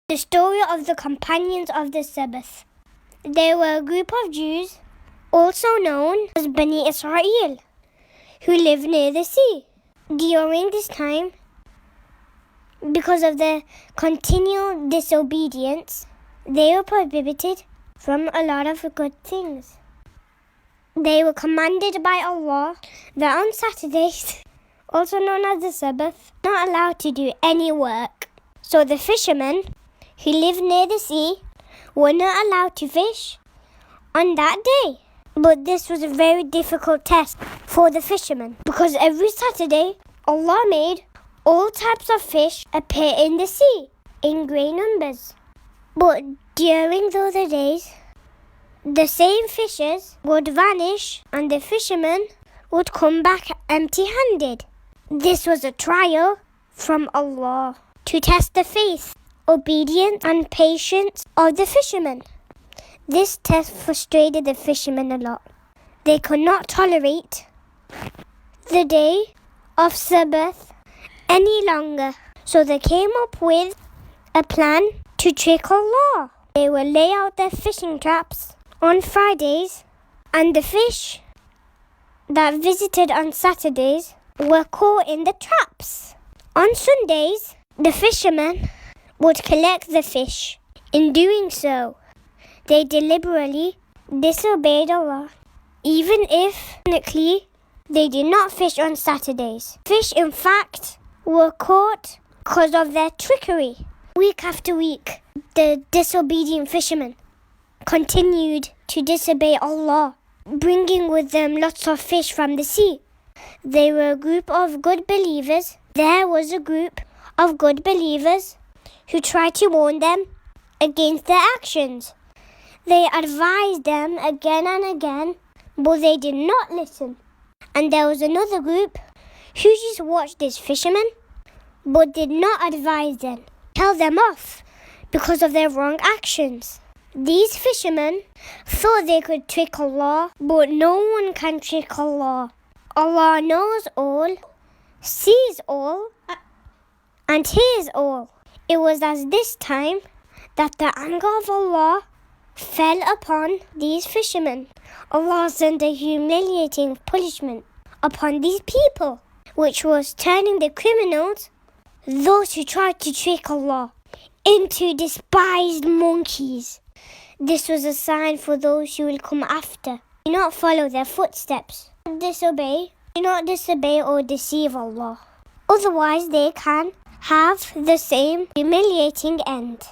The story of the companions of the Sabbath. They were a group of Jews, also known as Bani Israel, who lived near the sea. During this time, because of their continual disobedience, they were prohibited from a lot of good things. They were commanded by Allah that on Saturdays, also known as the Sabbath, not allowed to do any work. So the fishermen who lived near the sea were not allowed to fish on that day. But this was a very difficult test for the fishermen, because every Saturday Allah made all types of fish appear in the sea in great numbers. But during those days, the same fishes would vanish and the fishermen would come back empty-handed. This was a trial from Allah to test the faith, obedience and patience of the fishermen. This test frustrated the fishermen a lot. They could not tolerate the day of Sabbath any longer. So they came up with a plan to trick Allah. They would lay out their fishing traps on Fridays, and the fish that visited on Saturdays were caught in the traps. On Sundays, the fishermen would collect the fish. In doing so, they deliberately disobeyed Allah, even if technically they did not fish on Saturdays. Fish, in fact, were caught because of their trickery. Week after week, the disobedient fishermen continued to disobey Allah, bringing with them lots of fish from the sea. They were a group of good believers. There was a group of good believers who tried to warn them against their actions. They advised them again and again, but they did not listen. And there was another group who just watched these fishermen, but did not advise them, tell them off because of their wrong actions. These fishermen thought they could trick Allah, but no one can trick Allah. Allah knows all, sees all, and hears all. It was at this time that the anger of Allah fell upon these fishermen. Allah sent a humiliating punishment upon these people, which was turning the criminals, those who tried to trick Allah, into despised monkeys. This was a sign for those who will come after. Do not follow their footsteps. Do not disobey or deceive Allah. Otherwise they can have the same humiliating end.